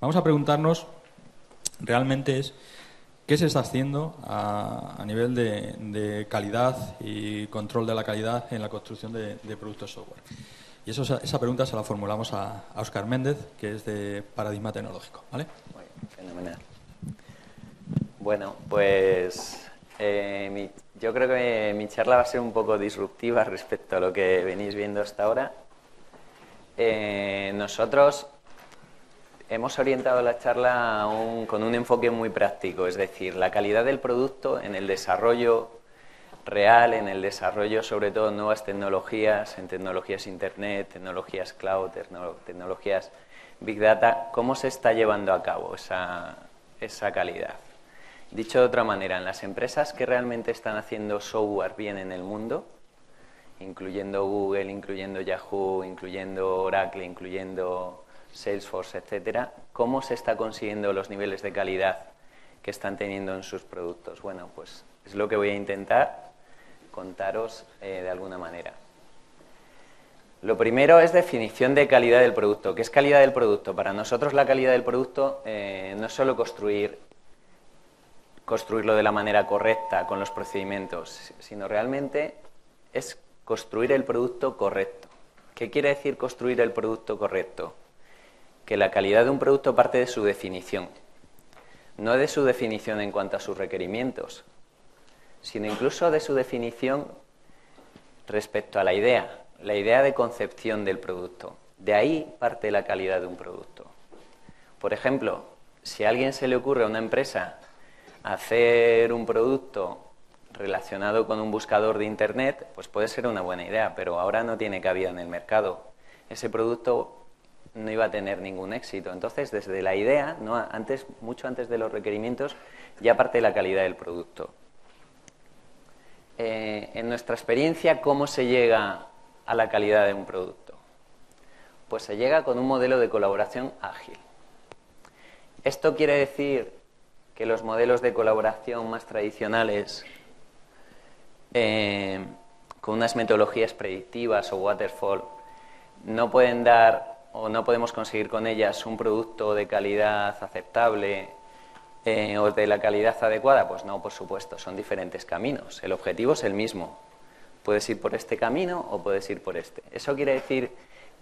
Vamos a preguntarnos realmente qué se está haciendo a nivel de calidad y control de la calidad en la construcción de productos software. Y esa pregunta se la formulamos a Óscar Méndez, que es de Paradigma Tecnológico, ¿vale? Muy bien, fenomenal. Bueno, pues yo creo que mi charla va a ser un poco disruptiva respecto a lo que venís viendo hasta ahora. Nosotros hemos orientado la charla con un enfoque muy práctico, es decir, la calidad del producto en el desarrollo real, en el desarrollo sobre todo de nuevas tecnologías, en tecnologías Internet, tecnologías cloud, tecnologías Big Data, cómo se está llevando a cabo esa calidad. Dicho de otra manera, en las empresas que realmente están haciendo software bien en el mundo, incluyendo Google, incluyendo Yahoo, incluyendo Oracle, incluyendo Salesforce, etcétera, ¿cómo se está consiguiendo los niveles de calidad que están teniendo en sus productos? Bueno, pues es lo que voy a intentar contaros de alguna manera. Lo primero es definición de calidad del producto. ¿Qué es calidad del producto? Para nosotros la calidad del producto no es solo construirlo de la manera correcta con los procedimientos, sino realmente es construir el producto correcto. ¿Qué quiere decir construir el producto correcto? Que la calidad de un producto parte de su definición, no de su definición en cuanto a sus requerimientos, sino incluso de su definición respecto a la idea de concepción del producto. De ahí parte la calidad de un producto. Por ejemplo, si a alguien se le ocurre a una empresa hacer un producto relacionado con un buscador de Internet, pues puede ser una buena idea, pero ahora no tiene cabida en el mercado. Ese producto no iba a tener ningún éxito. Entonces, desde la idea, mucho antes de los requerimientos, ya parte la calidad del producto. En nuestra experiencia, ¿cómo se llega a la calidad de un producto? Pues se llega con un modelo de colaboración ágil. Esto quiere decir que los modelos de colaboración más tradicionales, con unas metodologías predictivas o waterfall, no pueden dar o no podemos conseguir con ellas un producto de calidad aceptable o de la calidad adecuada. Pues no, por supuesto, son diferentes caminos. El objetivo es el mismo. Puedes ir por este camino o puedes ir por este. ¿Eso quiere decir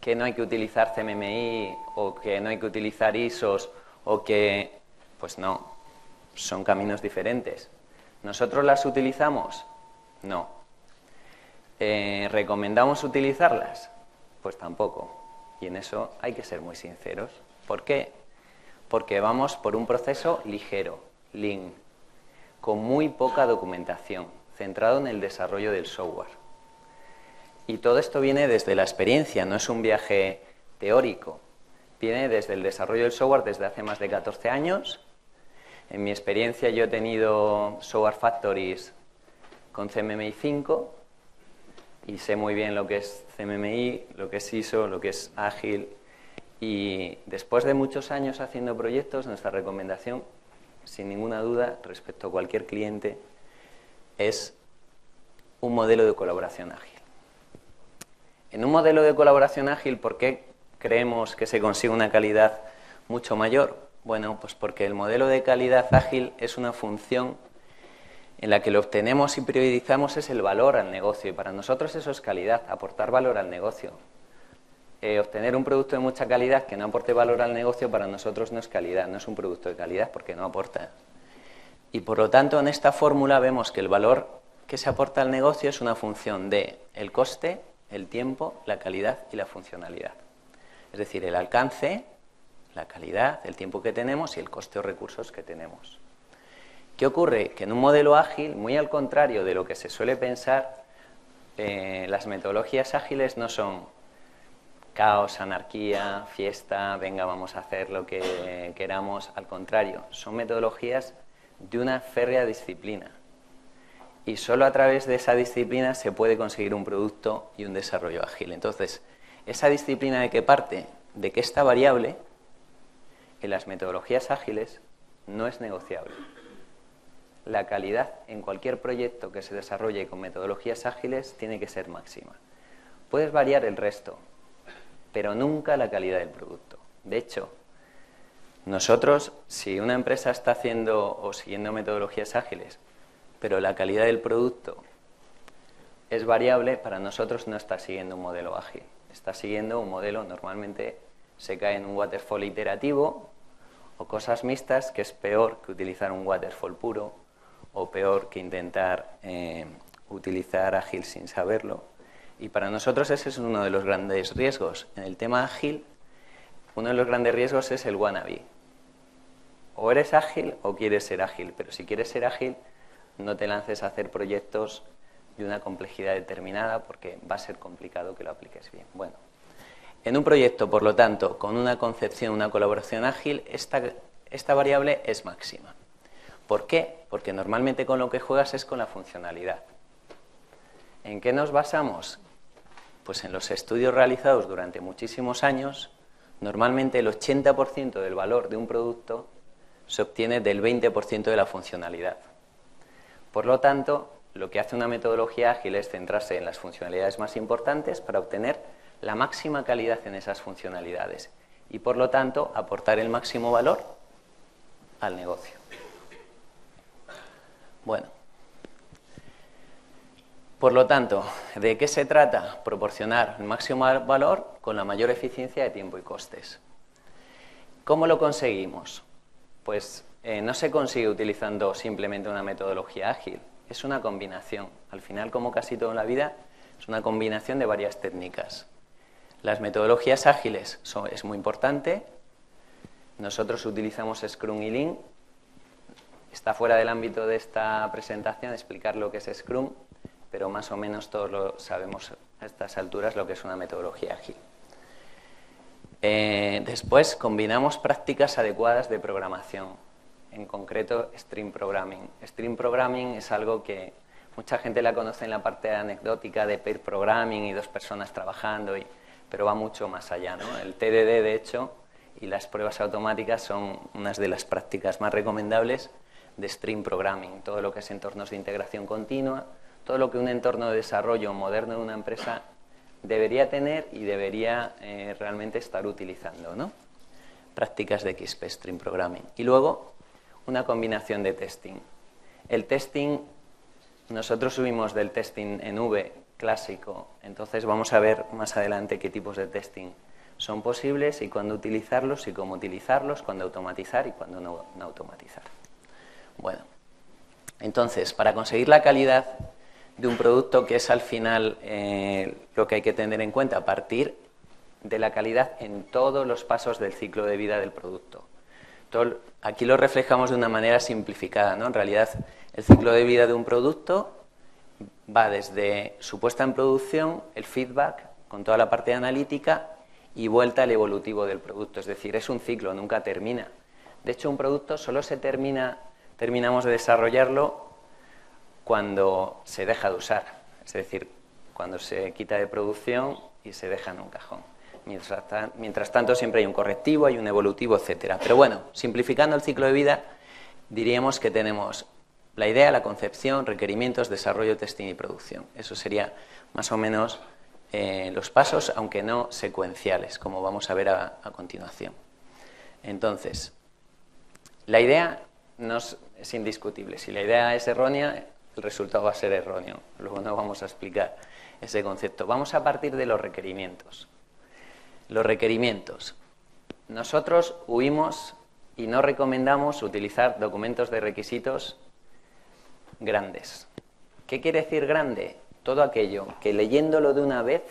que no hay que utilizar CMMI o que no hay que utilizar ISOs o que...? Pues no. Son caminos diferentes. ¿Nosotros las utilizamos? No. ¿Recomendamos utilizarlas? Pues tampoco. Y en eso hay que ser muy sinceros. ¿Por qué? Porque vamos por un proceso ligero, lean, con muy poca documentación, centrado en el desarrollo del software. Y todo esto viene desde la experiencia, no es un viaje teórico. Viene desde el desarrollo del software desde hace más de 14 años. En mi experiencia yo he tenido software factories con CMMI 5 y sé muy bien lo que es CMMI, lo que es ISO, lo que es ágil. Y después de muchos años haciendo proyectos, nuestra recomendación, sin ninguna duda, respecto a cualquier cliente, es un modelo de colaboración ágil. En un modelo de colaboración ágil, ¿por qué creemos que se consigue una calidad mucho mayor? Bueno, pues porque el modelo de calidad ágil es una función en la que lo obtenemos y priorizamos es el valor al negocio. Y para nosotros eso es calidad, aportar valor al negocio. Obtener un producto de mucha calidad que no aporte valor al negocio para nosotros no es calidad, no es un producto de calidad porque no aporta. Y por lo tanto en esta fórmula vemos que el valor que se aporta al negocio es una función de el coste, el tiempo, la calidad y la funcionalidad. Es decir, el alcance, la calidad, el tiempo que tenemos y el coste o recursos que tenemos. ¿Qué ocurre? Que en un modelo ágil, muy al contrario de lo que se suele pensar, las metodologías ágiles no son caos, anarquía, fiesta, venga, vamos a hacer lo que queramos. Al contrario, son metodologías de una férrea disciplina. Y solo a través de esa disciplina se puede conseguir un producto y un desarrollo ágil. Entonces, ¿esa disciplina de qué parte? De que esta variable en las metodologías ágiles no es negociable. La calidad en cualquier proyecto que se desarrolle con metodologías ágiles tiene que ser máxima. Puedes variar el resto, pero nunca la calidad del producto. De hecho, Nosotros, si una empresa está haciendo o siguiendo metodologías ágiles, pero la calidad del producto es variable, para nosotros no está siguiendo un modelo ágil. Está siguiendo un modelo, normalmente se cae en un waterfall iterativo o cosas mixtas, que es peor que utilizar un waterfall puro o peor que intentar utilizar ágil sin saberlo. Y para nosotros ese es uno de los grandes riesgos. En el tema ágil, uno de los grandes riesgos es el wannabe. O eres ágil o quieres ser ágil, pero si quieres ser ágil, no te lances a hacer proyectos de una complejidad determinada porque va a ser complicado que lo apliques bien. Bueno, en un proyecto, por lo tanto, con una concepción, una colaboración ágil, esta variable es máxima. ¿Por qué? Porque normalmente con lo que juegas es con la funcionalidad. ¿En qué nos basamos? Pues en los estudios realizados durante muchísimos años, normalmente el 80% del valor de un producto se obtiene del 20% de la funcionalidad. Por lo tanto, lo que hace una metodología ágil es centrarse en las funcionalidades más importantes para obtener la máxima calidad en esas funcionalidades y, por lo tanto, aportar el máximo valor al negocio. Bueno, por lo tanto, ¿de qué se trata? Proporcionar el máximo valor con la mayor eficiencia de tiempo y costes. ¿Cómo lo conseguimos? Pues no se consigue utilizando simplemente una metodología ágil, es una combinación. Al final, como casi todo en la vida, es una combinación de varias técnicas. Las metodologías ágiles es muy importante. Nosotros utilizamos Scrum y Lean. Está fuera del ámbito de esta presentación explicar lo que es Scrum, pero más o menos todos lo sabemos a estas alturas lo que es una metodología ágil. Después combinamos prácticas adecuadas de programación, en concreto Stream Programming. Stream Programming es algo que mucha gente la conoce en la parte anecdótica de pair programming y dos personas trabajando, pero va mucho más allá, ¿no? El TDD, de hecho, y las pruebas automáticas son unas de las prácticas más recomendables de Stream Programming. Todo lo que es entornos de integración continua, todo lo que un entorno de desarrollo moderno de una empresa debería tener y debería realmente estar utilizando, ¿no? Prácticas de XP, Stream Programming. Y luego, una combinación de testing. El testing, nosotros subimos del testing en V clásico, entonces vamos a ver más adelante qué tipos de testing son posibles y cuándo utilizarlos y cómo utilizarlos, cuándo automatizar y cuándo no automatizar. Bueno, entonces, para conseguir la calidad de un producto, que es al final lo que hay que tener en cuenta, partir de la calidad en todos los pasos del ciclo de vida del producto. Aquí lo reflejamos de una manera simplificada, ¿no? En realidad, el ciclo de vida de un producto va desde su puesta en producción, el feedback, con toda la parte analítica, y vuelta al evolutivo del producto. Es decir, es un ciclo, nunca termina. De hecho, un producto solo terminamos de desarrollarlo cuando se deja de usar. Es decir, cuando se quita de producción y se deja en un cajón. Mientras tanto, siempre hay un correctivo, hay un evolutivo, etcétera. Pero bueno, simplificando el ciclo de vida, diríamos que tenemos la idea, la concepción, requerimientos, desarrollo, testing y producción. Eso sería más o menos los pasos, aunque no secuenciales, como vamos a ver a continuación. Entonces, la idea es indiscutible. Si la idea es errónea, el resultado va a ser erróneo. Luego no vamos a explicar ese concepto. Vamos a partir de los requerimientos. Los requerimientos. Nosotros huimos y no recomendamos utilizar documentos de requisitos grandes. ¿Qué quiere decir grande? Todo aquello que leyéndolo de una vez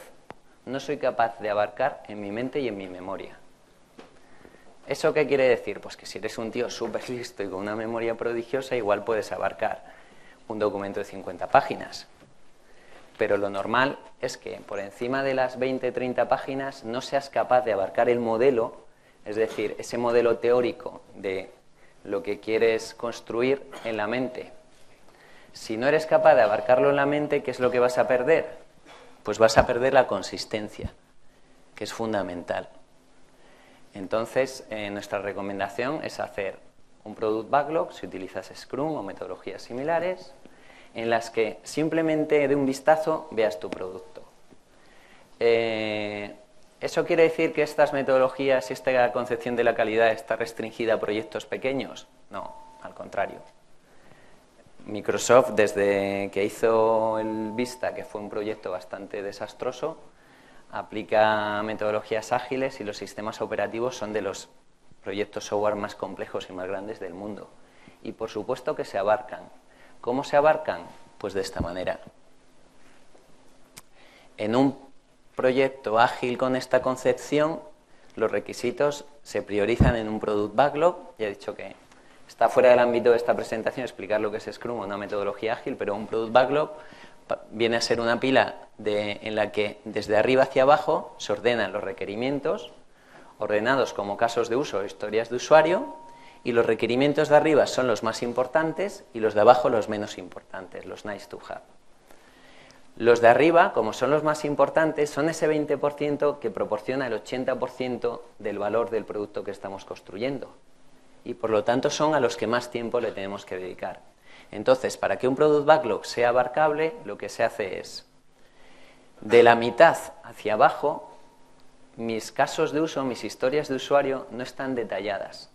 no soy capaz de abarcar en mi mente y en mi memoria. ¿Eso qué quiere decir? Pues que si eres un tío súper listo y con una memoria prodigiosa, igual puedes abarcar un documento de 50 páginas. Pero lo normal es que por encima de las 20-30 páginas no seas capaz de abarcar el modelo, es decir, ese modelo teórico de lo que quieres construir en la mente. Si no eres capaz de abarcarlo en la mente, ¿qué es lo que vas a perder? Pues vas a perder la consistencia, que es fundamental. Entonces, nuestra recomendación es hacer un Product Backlog, si utilizas Scrum o metodologías similares, en las que simplemente de un vistazo veas tu producto. ¿Eso quiere decir que estas metodologías y esta concepción de la calidad está restringida a proyectos pequeños? No, al contrario. Microsoft, desde que hizo el Vista, que fue un proyecto bastante desastroso, aplica metodologías ágiles y los sistemas operativos son de los proyectos software más complejos y más grandes del mundo. Y por supuesto que se abarcan. ¿Cómo se abarcan? Pues de esta manera. En un proyecto ágil con esta concepción, los requisitos se priorizan en un Product Backlog. Ya he dicho que está fuera del ámbito de esta presentación explicar lo que es Scrum o una metodología ágil, pero un Product Backlog viene a ser una pila en la que desde arriba hacia abajo se ordenan los requerimientos, ordenados como casos de uso o historias de usuario, y los requerimientos de arriba son los más importantes y los de abajo los menos importantes, los nice to have. Los de arriba, como son los más importantes, son ese 20% que proporciona el 80% del valor del producto que estamos construyendo. Y por lo tanto son a los que más tiempo le tenemos que dedicar. Entonces, para que un Product Backlog sea abarcable, lo que se hace es, de la mitad hacia abajo, mis casos de uso, mis historias de usuario no están detalladas.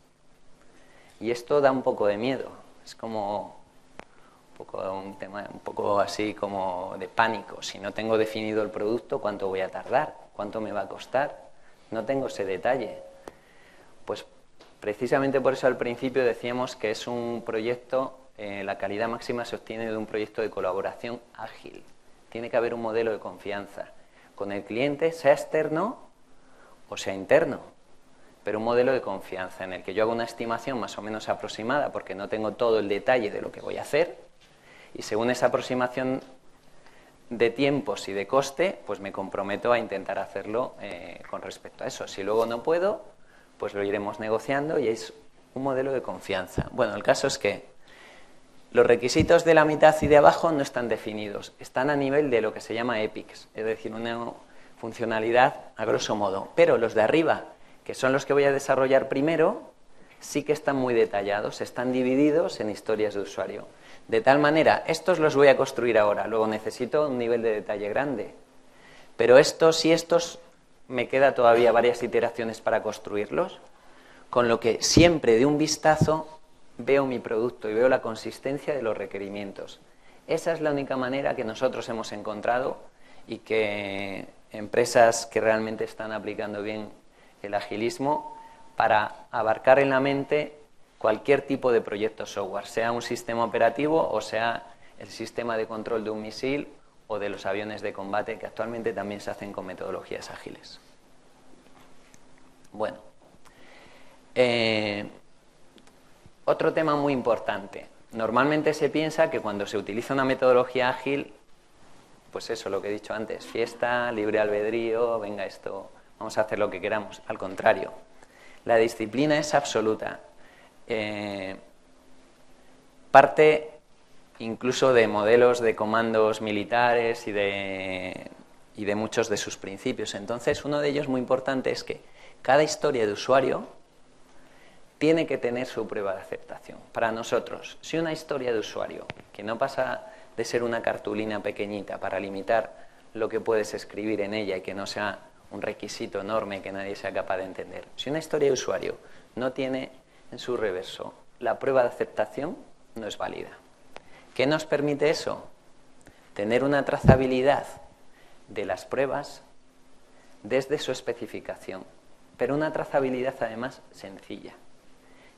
Y esto da un poco de miedo. Es como un tema un poco así como de pánico. Si no tengo definido el producto, ¿cuánto voy a tardar? ¿Cuánto me va a costar? No tengo ese detalle. Pues precisamente por eso al principio decíamos que es un proyecto, la calidad máxima se obtiene de un proyecto de colaboración ágil. Tiene que haber un modelo de confianza con el cliente, sea externo o sea interno, pero un modelo de confianza en el que yo hago una estimación más o menos aproximada porque no tengo todo el detalle de lo que voy a hacer, y según esa aproximación de tiempos y de coste, pues me comprometo a intentar hacerlo con respecto a eso. Si luego no puedo, pues lo iremos negociando y es un modelo de confianza. Bueno, el caso es que los requisitos de la mitad y de abajo no están definidos, están a nivel de lo que se llama epics, es decir, una funcionalidad a grosso modo, pero los de arriba, que son los que voy a desarrollar primero, sí que están muy detallados, están divididos en historias de usuario. De tal manera, estos los voy a construir ahora, luego necesito un nivel de detalle grande, pero estos me queda todavía varias iteraciones para construirlos, con lo que siempre de un vistazo veo mi producto y veo la consistencia de los requerimientos. Esa es la única manera que nosotros hemos encontrado y que empresas que realmente están aplicando bien el agilismo para abarcar en la mente cualquier tipo de proyecto software, sea un sistema operativo o sea el sistema de control de un misil o de los aviones de combate, que actualmente también se hacen con metodologías ágiles. Bueno, otro tema muy importante. Normalmente se piensa que cuando se utiliza una metodología ágil, pues eso, lo que he dicho antes, fiesta, libre albedrío, venga esto, vamos a hacer lo que queramos. Al contrario, la disciplina es absoluta. Parte incluso de modelos de comandos militares y de muchos de sus principios. Entonces, uno de ellos muy importante es que cada historia de usuario tiene que tener su prueba de aceptación. Para nosotros, si una historia de usuario, que no pasa de ser una cartulina pequeñita para limitar lo que puedes escribir en ella y que no sea un requisito enorme que nadie sea capaz de entender, si una historia de usuario no tiene en su reverso la prueba de aceptación, no es válida. ¿Qué nos permite eso? Tener una trazabilidad de las pruebas desde su especificación, pero una trazabilidad además sencilla.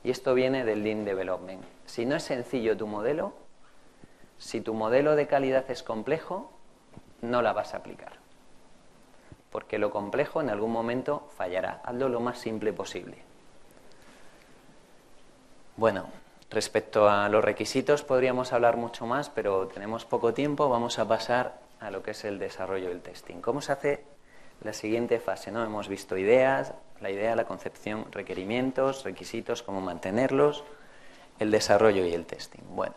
Y esto viene del Lean Development. Si no es sencillo tu modelo, si tu modelo de calidad es complejo, no la vas a aplicar. Porque lo complejo en algún momento fallará. Hazlo lo más simple posible. Bueno, respecto a los requisitos podríamos hablar mucho más, pero tenemos poco tiempo. Vamos a pasar a lo que es el desarrollo y el testing. ¿Cómo se hace la siguiente fase? ¿No? Hemos visto ideas, la idea, la concepción, requerimientos, requisitos, cómo mantenerlos, el desarrollo y el testing. Bueno,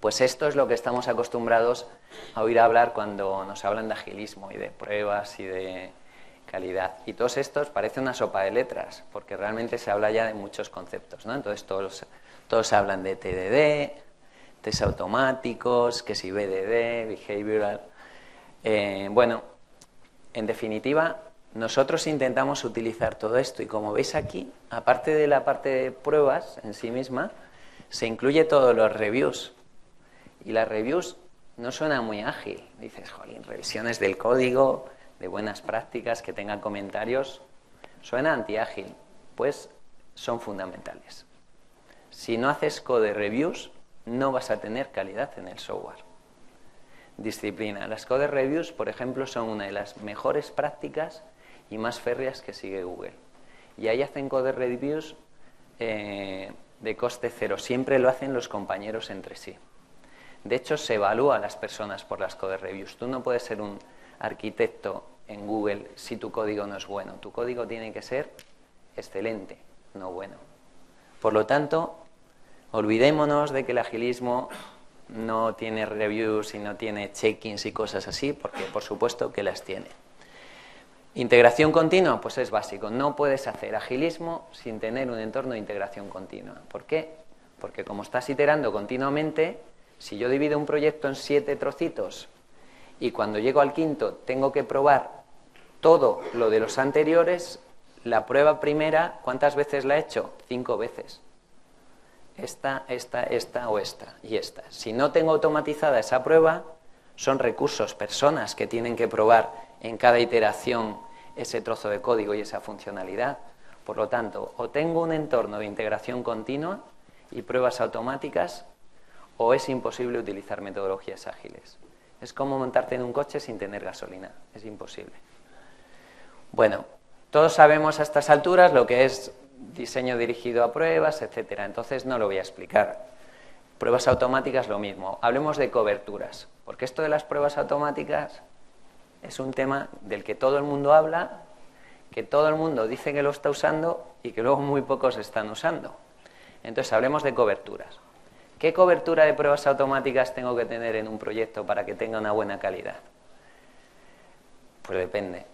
pues esto es lo que estamos acostumbrados a oír hablar cuando nos hablan de agilismo y de pruebas y de calidad. Y todos estos parece una sopa de letras, porque realmente se habla ya de muchos conceptos, ¿no? Entonces todos hablan de TDD, test automáticos, que si BDD, behavioral. Bueno, en definitiva, nosotros intentamos utilizar todo esto y como veis aquí, aparte de la parte de pruebas en sí misma, se incluye todos los reviews. Y las reviews no suena muy ágil. Dices, jolín, revisiones del código, de buenas prácticas, que tengan comentarios. Suena anti-ágil. Pues son fundamentales. Si no haces code reviews, no vas a tener calidad en el software. Disciplina. Las code reviews, por ejemplo, son una de las mejores prácticas y más férreas que sigue Google. Y ahí hacen code reviews de coste cero. Siempre lo hacen los compañeros entre sí. De hecho, se evalúa a las personas por las code reviews. Tú no puedes ser un arquitecto en Google si tu código no es bueno. Tu código tiene que ser excelente, no bueno. Por lo tanto, olvidémonos de que el agilismo no tiene reviews y no tiene check-ins y cosas así, porque por supuesto que las tiene. Integración continua, pues es básico. No puedes hacer agilismo sin tener un entorno de integración continua. ¿Por qué? Porque como estás iterando continuamente, si yo divido un proyecto en 7 trocitos y cuando llego al quinto tengo que probar todo lo de los anteriores, la prueba primera, ¿cuántas veces la he hecho? 5 veces. Esta o esta y esta. Si no tengo automatizada esa prueba, son recursos, personas que tienen que probar en cada iteración ese trozo de código y esa funcionalidad. Por lo tanto, o tengo un entorno de integración continua y pruebas automáticas, o es imposible utilizar metodologías ágiles. Es como montarte en un coche sin tener gasolina. Es imposible. Bueno, todos sabemos a estas alturas lo que es diseño dirigido a pruebas, etcétera. Entonces no lo voy a explicar. Pruebas automáticas, lo mismo. Hablemos de coberturas, porque esto de las pruebas automáticas es un tema del que todo el mundo habla, que todo el mundo dice que lo está usando y que luego muy pocos están usando. Entonces hablemos de coberturas. ¿Qué cobertura de pruebas automáticas tengo que tener en un proyecto para que tenga una buena calidad? Pues depende,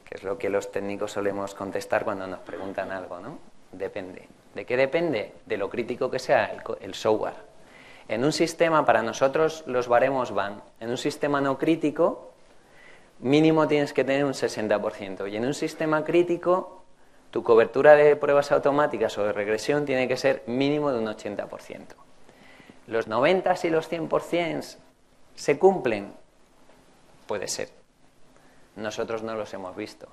que es lo que los técnicos solemos contestar cuando nos preguntan algo, ¿no? Depende. ¿De qué depende? De lo crítico que sea el software. En un sistema, para nosotros los baremos van. En un sistema no crítico, mínimo tienes que tener un 60%. Y en un sistema crítico, tu cobertura de pruebas automáticas o de regresión tiene que ser mínimo de un 80%. ¿Los 90 y los 100% se cumplen? Puede ser. Nosotros no los hemos visto.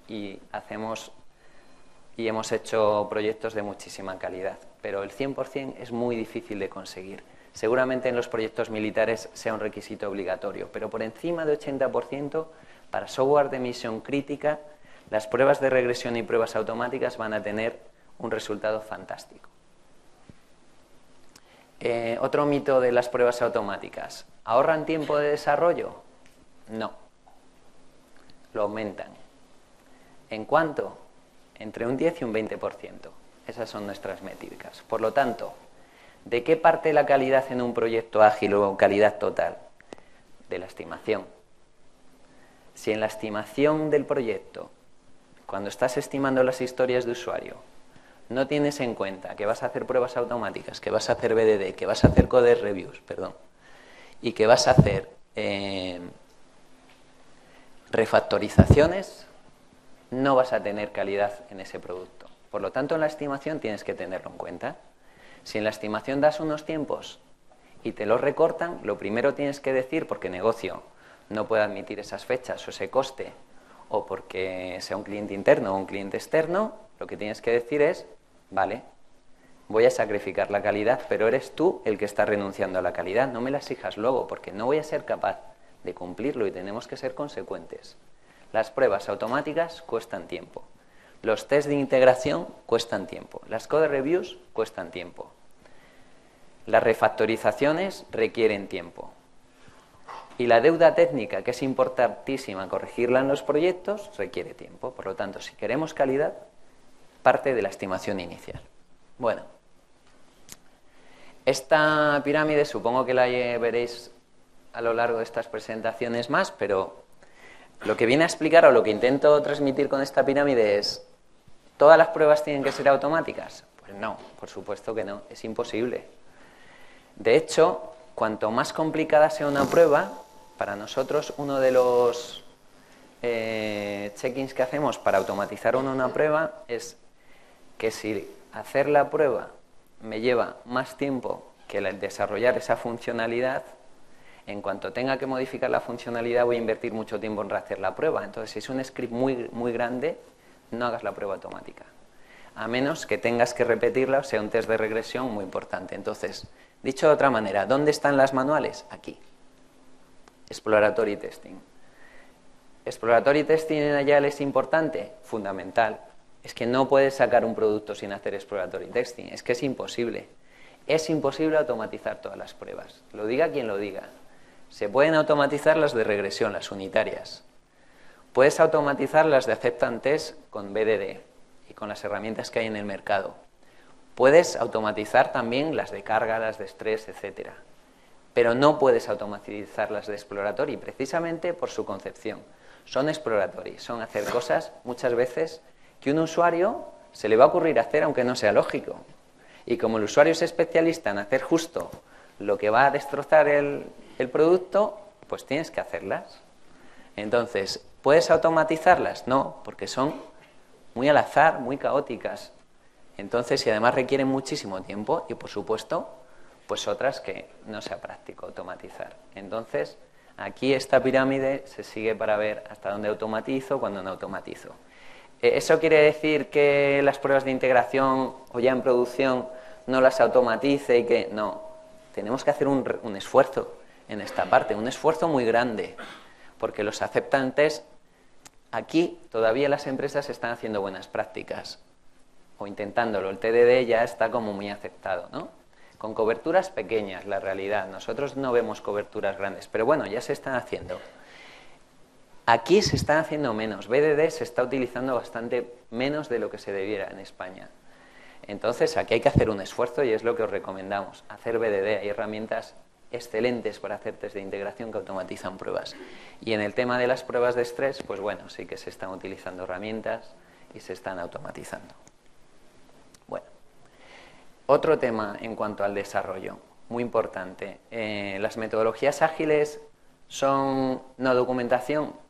Y hemos hecho proyectos de muchísima calidad, pero el 100% es muy difícil de conseguir. Seguramente en los proyectos militares sea un requisito obligatorio, pero por encima de 80% para software de misión crítica, las pruebas de regresión y pruebas automáticas van a tener un resultado fantástico. Otro mito de las pruebas automáticas. ¿Ahorran tiempo de desarrollo? No. Lo aumentan. ¿En cuánto? Entre un 10 y un 20%. Esas son nuestras métricas. Por lo tanto, ¿de qué parte la calidad en un proyecto ágil o calidad total? De la estimación. Si en la estimación del proyecto, cuando estás estimando las historias de usuario, no tienes en cuenta que vas a hacer pruebas automáticas, que vas a hacer BDD, que vas a hacer code reviews, y que vas a hacer refactorizaciones, no vas a tener calidad en ese producto. Por lo tanto, en la estimación tienes que tenerlo en cuenta. Si en la estimación das unos tiempos y te los recortan, lo primero tienes que decir, porque negocio no puede admitir esas fechas o ese coste, o porque sea un cliente interno o un cliente externo, lo que tienes que decir es, vale, voy a sacrificar la calidad, pero eres tú el que está renunciando a la calidad, no me la exijas luego, porque no voy a ser capaz de cumplirlo y tenemos que ser consecuentes. Las pruebas automáticas cuestan tiempo. Los test de integración cuestan tiempo. Las code reviews cuestan tiempo. Las refactorizaciones requieren tiempo. Y la deuda técnica, que es importantísima corregirla en los proyectos, requiere tiempo. Por lo tanto, si queremos calidad, parte de la estimación inicial. Bueno, esta pirámide supongo que la veréis a lo largo de estas presentaciones más, pero lo que viene a explicar o lo que intento transmitir con esta pirámide es, ¿todas las pruebas tienen que ser automáticas? Pues no, por supuesto que no, es imposible. De hecho, cuanto más complicada sea una prueba, para nosotros uno de los check-ins que hacemos para automatizar una prueba es que si hacer la prueba me lleva más tiempo que el desarrollar esa funcionalidad, en cuanto tenga que modificar la funcionalidad voy a invertir mucho tiempo en rehacer la prueba. Entonces, si es un script muy grande, no hagas la prueba automática, a menos que tengas que repetirla, o sea, un test de regresión muy importante. Entonces, dicho de otra manera, ¿dónde están las manuales? Aquí. Exploratory testing. ¿Exploratory testing en Agile es importante? Fundamental. Es que no puedes sacar un producto sin hacer exploratory testing. Es que es imposible. Es imposible automatizar todas las pruebas. Lo diga quien lo diga. Se pueden automatizar las de regresión, las unitarias. Puedes automatizar las de acceptance test con BDD y con las herramientas que hay en el mercado. Puedes automatizar también las de carga, las de estrés, etcétera. Pero no puedes automatizar las de exploratory, precisamente por su concepción. Son exploratory, son hacer cosas muchas veces que un usuario se le va a ocurrir hacer aunque no sea lógico. Y como el usuario es especialista en hacer justo lo que va a destrozar el producto, pues tienes que hacerlas. Entonces, ¿puedes automatizarlas? No, porque son muy al azar, muy caóticas. Entonces, y además requieren muchísimo tiempo y, por supuesto, pues otras que no sea práctico automatizar. Entonces, aquí esta pirámide se sigue para ver hasta dónde automatizo, cuándo no automatizo. ¿Eso quiere decir que las pruebas de integración o ya en producción no las automatice y que no? Tenemos que hacer un esfuerzo en esta parte, un esfuerzo muy grande, porque los acceptantes, aquí todavía las empresas están haciendo buenas prácticas o intentándolo. El TDD ya está como muy aceptado, ¿no? Con coberturas pequeñas, la realidad. Nosotros no vemos coberturas grandes, pero bueno, ya se están haciendo. Aquí se están haciendo menos. BDD se está utilizando bastante menos de lo que se debiera en España. Entonces, aquí hay que hacer un esfuerzo y es lo que os recomendamos, hacer BDD. Hay herramientas excelentes para hacer test de integración que automatizan pruebas. Y en el tema de las pruebas de estrés, pues bueno, sí que se están utilizando herramientas y se están automatizando. Bueno, otro tema en cuanto al desarrollo, muy importante. ¿Las metodologías ágiles son no documentación?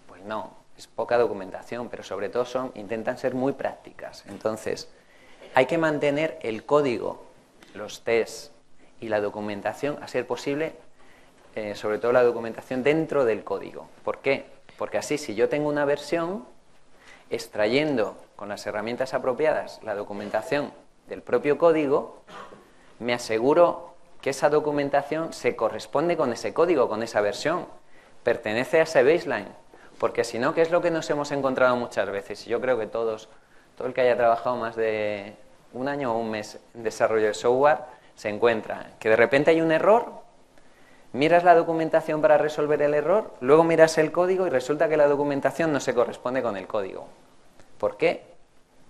Pues no, es poca documentación, pero sobre todo intentan ser muy prácticas. Entonces, hay que mantener el código, los tests y la documentación, a ser posible, sobre todo la documentación dentro del código. ¿Por qué? Porque así, si yo tengo una versión, extrayendo con las herramientas apropiadas la documentación del propio código, me aseguro que esa documentación se corresponde con ese código, con esa versión, pertenece a ese baseline, porque si no, ¿qué es lo que nos hemos encontrado muchas veces? Yo creo que todo el que haya trabajado más de un año o un mes en desarrollo de software, se encuentra que de repente hay un error, miras la documentación para resolver el error, luego miras el código y resulta que la documentación no se corresponde con el código. ¿Por qué?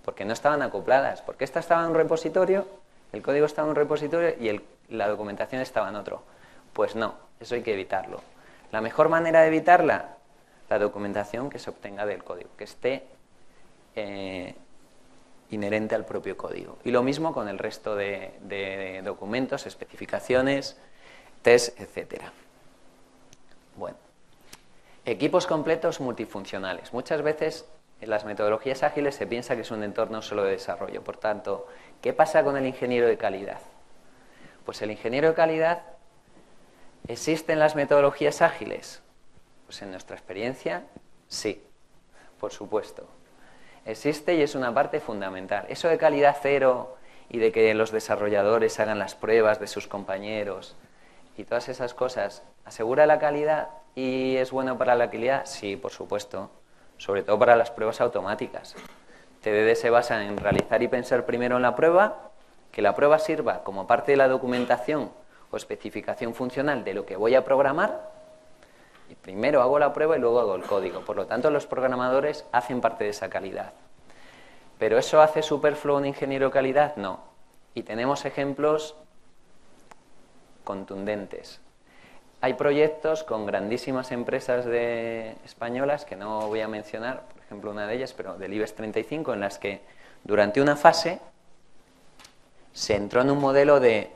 Porque no estaban acopladas, porque esta estaba en un repositorio, el código estaba en un repositorio y la documentación estaba en otro. Pues no, eso hay que evitarlo. La mejor manera de evitarla, la documentación que se obtenga del código, que esté inherente al propio código. Y lo mismo con el resto de documentos, especificaciones, test, etcétera. Bueno, equipos completos multifuncionales. Muchas veces en las metodologías ágiles se piensa que es un entorno solo de desarrollo. Por tanto, ¿qué pasa con el ingeniero de calidad? Pues el ingeniero de calidad, ¿existe en las metodologías ágiles? Pues en nuestra experiencia, sí, por supuesto. Existe y es una parte fundamental. Eso de calidad cero y de que los desarrolladores hagan las pruebas de sus compañeros y todas esas cosas, ¿asegura la calidad y es bueno para la calidad? Sí, por supuesto, sobre todo para las pruebas automáticas. TDD se basa en realizar y pensar primero en la prueba, que la prueba sirva como parte de la documentación o especificación funcional de lo que voy a programar. Y primero hago la prueba y luego hago el código. Por lo tanto, los programadores hacen parte de esa calidad. ¿Pero eso hace superfluo un ingeniero de calidad? No. Y tenemos ejemplos contundentes. Hay proyectos con grandísimas empresas españolas, que no voy a mencionar, por ejemplo una de ellas, pero del IBEX 35, en las que durante una fase se entró en un modelo de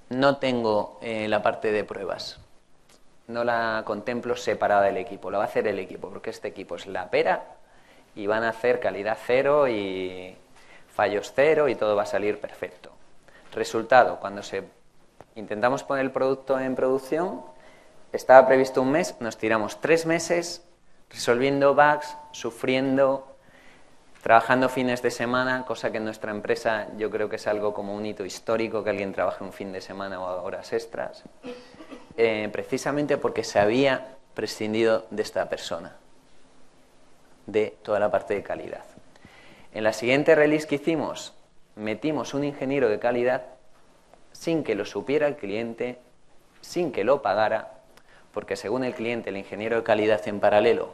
no tengo la parte de pruebas. no la contemplo separada del equipo, lo va a hacer el equipo, porque este equipo es la pera y van a hacer calidad cero y fallos cero y todo va a salir perfecto. Resultado, cuando intentamos poner el producto en producción, estaba previsto un mes, nos tiramos 3 meses resolviendo bugs, sufriendo, trabajando fines de semana, cosa que en nuestra empresa yo creo que es algo como un hito histórico que alguien trabaje un fin de semana o horas extras, precisamente porque se había prescindido de esta persona, de toda la parte de calidad. En la siguiente release que hicimos, metimos un ingeniero de calidad sin que lo supiera el cliente, sin que lo pagara, porque según el cliente, el ingeniero de calidad en paralelo,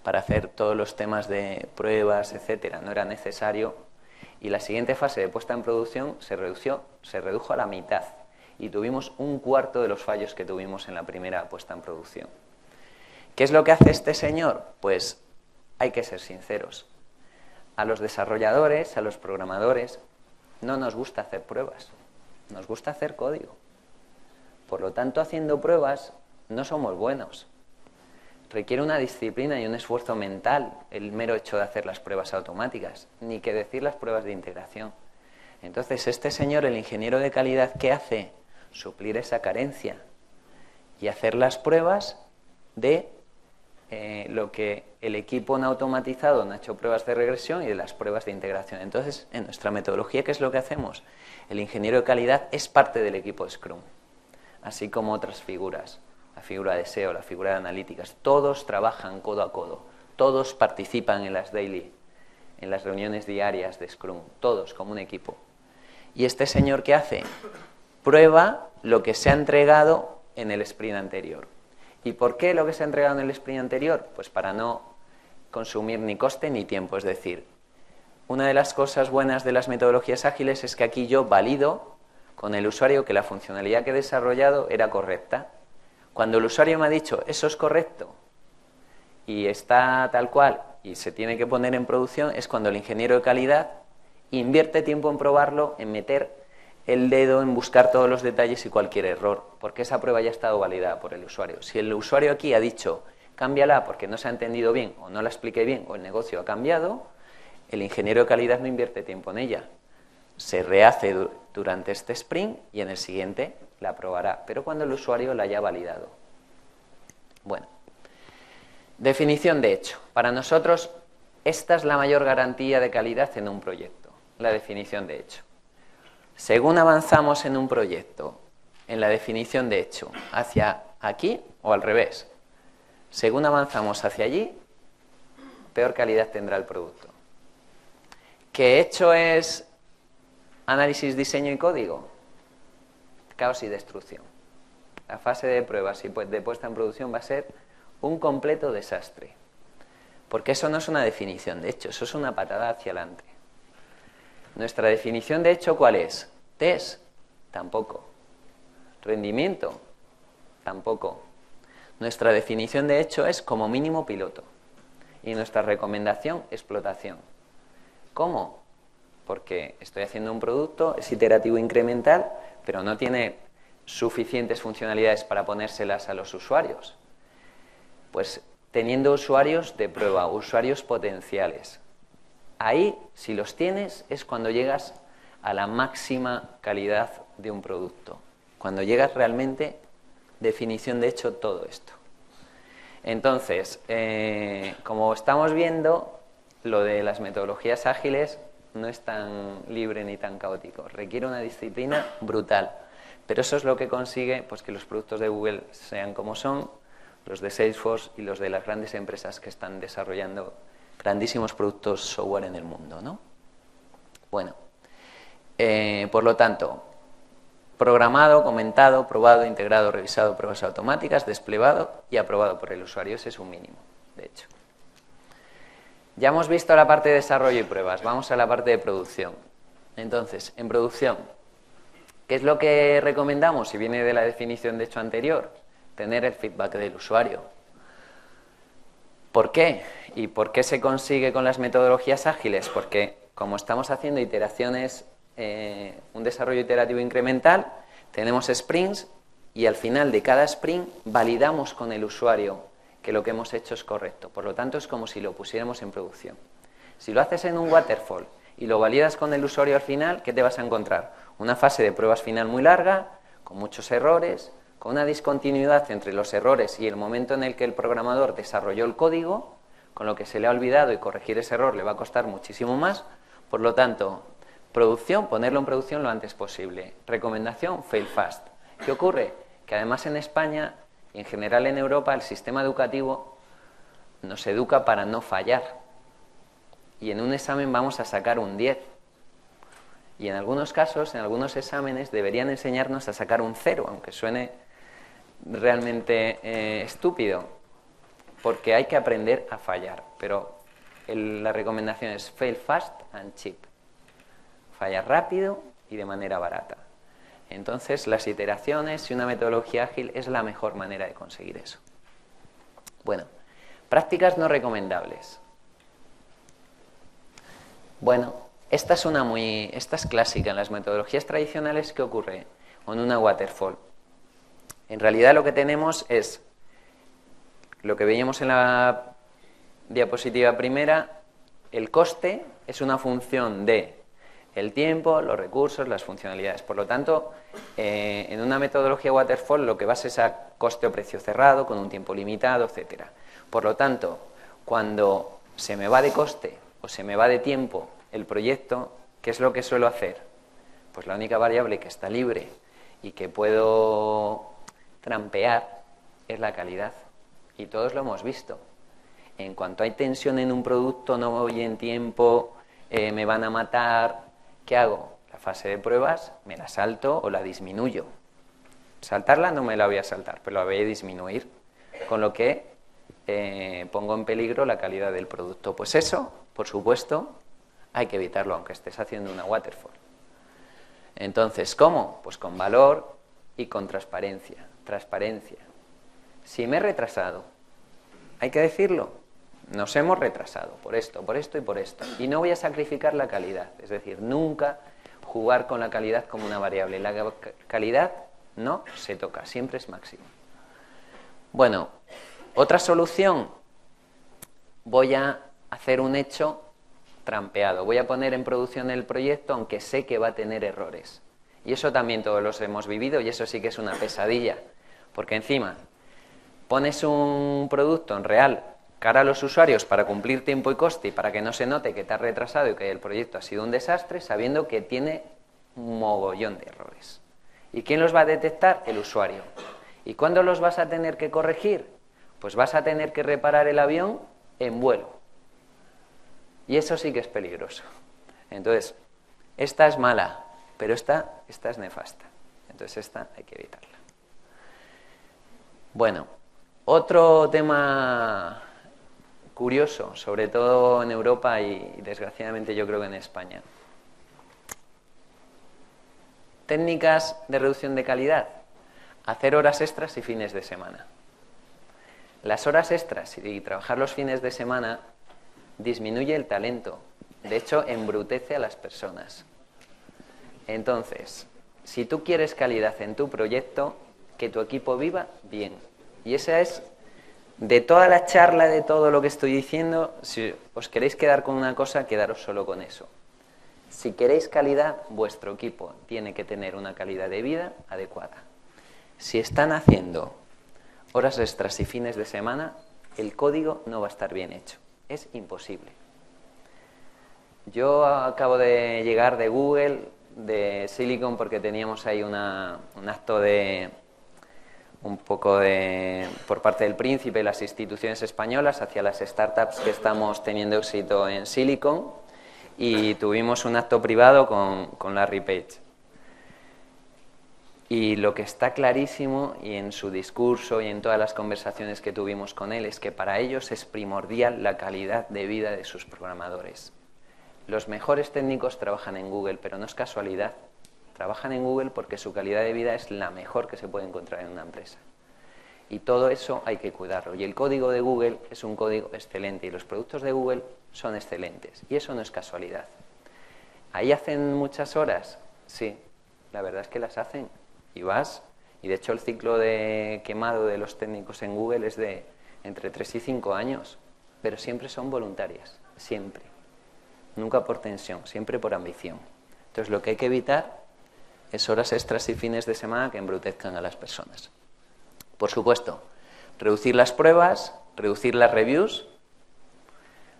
para hacer todos los temas de pruebas, etcétera, no era necesario, y la siguiente fase de puesta en producción se redujo a la mitad, y tuvimos 1/4 de los fallos que tuvimos en la primera puesta en producción. ¿Qué es lo que hace este señor? Pues hay que ser sinceros. A los desarrolladores, a los programadores, no nos gusta hacer pruebas, nos gusta hacer código. Por lo tanto, haciendo pruebas no somos buenos. Requiere una disciplina y un esfuerzo mental el mero hecho de hacer las pruebas automáticas, ni que decir las pruebas de integración. Entonces, este señor, el ingeniero de calidad, ¿qué hace? Suplir esa carencia y hacer las pruebas de lo que el equipo no automatizado no ha hecho pruebas de regresión y de las pruebas de integración. Entonces, en nuestra metodología, ¿qué es lo que hacemos? El ingeniero de calidad es parte del equipo Scrum, así como otras figuras, la figura de SEO, la figura de analíticas. Todos trabajan codo a codo, todos participan en las daily, en las reuniones diarias de Scrum, todos como un equipo. ¿Y este señor qué hace? Prueba lo que se ha entregado en el sprint anterior. ¿Y por qué lo que se ha entregado en el sprint anterior? Pues para no consumir ni coste ni tiempo. Es decir, una de las cosas buenas de las metodologías ágiles es que aquí yo valido con el usuario que la funcionalidad que he desarrollado era correcta. Cuando el usuario me ha dicho, eso es correcto, y está tal cual, y se tiene que poner en producción, es cuando el ingeniero de calidad invierte tiempo en probarlo, en meter el dedo, en buscar todos los detalles y cualquier error, porque esa prueba ya ha estado validada por el usuario. Si el usuario aquí ha dicho, cámbiala porque no se ha entendido bien, o no la expliqué bien, o el negocio ha cambiado, el ingeniero de calidad no invierte tiempo en ella. Se rehace durante este sprint y en el siguiente la aprobará, pero cuando el usuario la haya validado. Bueno, definición de hecho. Para nosotros, esta es la mayor garantía de calidad en un proyecto, la definición de hecho. Según avanzamos en un proyecto, en la definición de hecho, hacia aquí o al revés, según avanzamos hacia allí, peor calidad tendrá el producto. ¿Qué hecho es análisis, diseño y código? Caos y destrucción. La fase de pruebas y de puesta en producción va a ser un completo desastre. Porque eso no es una definición de hecho, eso es una patada hacia adelante. Nuestra definición de hecho, ¿cuál es? Test, tampoco. Rendimiento, tampoco. Nuestra definición de hecho es como mínimo piloto. Y nuestra recomendación, explotación. ¿Cómo? Porque estoy haciendo un producto, es iterativo incremental, pero no tiene suficientes funcionalidades para ponérselas a los usuarios. Pues teniendo usuarios de prueba, usuarios potenciales. Ahí, si los tienes, es cuando llegas a la máxima calidad de un producto. Cuando llegas realmente, definición de hecho, todo esto. Entonces, como estamos viendo, lo de las metodologías ágiles no es tan libre ni tan caótico. Requiere una disciplina brutal. Pero eso es lo que consigue pues, que los productos de Google sean como son, los de Salesforce y los de las grandes empresas que están desarrollando grandísimos productos software en el mundo, ¿no? Bueno, por lo tanto, programado, comentado, probado, integrado, revisado, pruebas automáticas, desplegado y aprobado por el usuario. Ese es un mínimo, de hecho. Ya hemos visto la parte de desarrollo y pruebas. Vamos a la parte de producción. Entonces, en producción, ¿qué es lo que recomendamos? Si viene de la definición de hecho anterior, tener el feedback del usuario. ¿Por qué? ¿Y por qué se consigue con las metodologías ágiles? Porque como estamos haciendo iteraciones, un desarrollo iterativo incremental, tenemos sprints y al final de cada sprint validamos con el usuario que lo que hemos hecho es correcto. Por lo tanto, es como si lo pusiéramos en producción. Si lo haces en un waterfall y lo validas con el usuario al final, ¿qué te vas a encontrar? Una fase de pruebas final muy larga, con muchos errores, con una discontinuidad entre los errores y el momento en el que el programador desarrolló el código, con lo que se le ha olvidado y corregir ese error le va a costar muchísimo más. Por lo tanto, producción, ponerlo en producción lo antes posible. Recomendación, fail fast. ¿Qué ocurre? Que además en España y en general en Europa el sistema educativo nos educa para no fallar. Y en un examen vamos a sacar un 10. Y en algunos casos, en algunos exámenes, deberían enseñarnos a sacar un 0, aunque suene realmente estúpido, porque hay que aprender a fallar. Pero la recomendación es fail fast and cheap. Fallar rápido y de manera barata. Entonces, las iteraciones y una metodología ágil es la mejor manera de conseguir eso. Bueno, prácticas no recomendables. Bueno, esta es clásica. En las metodologías tradicionales, ¿qué ocurre? En una waterfall. En realidad lo que tenemos es lo que veíamos en la diapositiva primera. El coste es una función de el tiempo, los recursos, las funcionalidades. Por lo tanto, en una metodología waterfall lo que vas es a coste o precio cerrado, con un tiempo limitado, etc. Por lo tanto, cuando se me va de coste o se me va de tiempo el proyecto, ¿qué es lo que suelo hacer? Pues la única variable que está libre y que puedo trampear es la calidad. Y todos lo hemos visto. En cuanto hay tensión en un producto, no voy en tiempo, me van a matar, ¿qué hago? La fase de pruebas me la salto o la disminuyo. Saltarla no me la voy a saltar, pero la voy a disminuir, con lo que pongo en peligro la calidad del producto. Pues eso, por supuesto, hay que evitarlo, aunque estés haciendo una waterfall. Entonces, ¿cómo? Pues con valor y con transparencia. Transparencia. Si me he retrasado, hay que decirlo. Nos hemos retrasado por esto y por esto. Y no voy a sacrificar la calidad. Es decir, nunca jugar con la calidad como una variable. La calidad no se toca, siempre es máximo. Bueno, otra solución. Voy a hacer un hecho trampeado. Voy a poner en producción el proyecto aunque sé que va a tener errores. Y eso también todos los hemos vivido y eso sí que es una pesadilla. Porque encima pones un producto en real cara a los usuarios para cumplir tiempo y coste y para que no se note que te has retrasado y que el proyecto ha sido un desastre, sabiendo que tiene un mogollón de errores. ¿Y quién los va a detectar? El usuario. ¿Y cuándo los vas a tener que corregir? Pues vas a tener que reparar el avión en vuelo. Y eso sí que es peligroso. Entonces, esta es mala, pero esta es nefasta. Entonces esta hay que evitarla. Bueno, otro tema curioso, sobre todo en Europa y desgraciadamente yo creo que en España. Técnicas de reducción de calidad. Hacer horas extras y fines de semana. Las horas extras y trabajar los fines de semana disminuye el talento. De hecho, embrutece a las personas. Entonces, si tú quieres calidad en tu proyecto, que tu equipo viva bien. Y esa es, de toda la charla, de todo lo que estoy diciendo, si os queréis quedar con una cosa, quedaros solo con eso. Si queréis calidad, vuestro equipo tiene que tener una calidad de vida adecuada. Si están haciendo horas extras y fines de semana, el código no va a estar bien hecho. Es imposible. Yo acabo de llegar de Google, de Silicon, porque teníamos ahí un acto por parte del príncipe y las instituciones españolas hacia las startups que estamos teniendo éxito en Silicon, y tuvimos un acto privado con Larry Page. Y lo que está clarísimo, y en su discurso y en todas las conversaciones que tuvimos con él, es que para ellos es primordial la calidad de vida de sus programadores. Los mejores técnicos trabajan en Google, pero no es casualidad. Trabajan en Google porque su calidad de vida es la mejor que se puede encontrar en una empresa. Y todo eso hay que cuidarlo. Y el código de Google es un código excelente y los productos de Google son excelentes. Y eso no es casualidad. ¿Ahí hacen muchas horas? Sí, la verdad es que las hacen. Y vas Y de hecho el ciclo de quemado de los técnicos en Google es de entre 3 y 5 años, pero siempre son voluntarias, siempre. Nunca por tensión, siempre por ambición. Entonces lo que hay que evitar es horas extras y fines de semana que embrutezcan a las personas. Por supuesto, reducir las pruebas, reducir las reviews.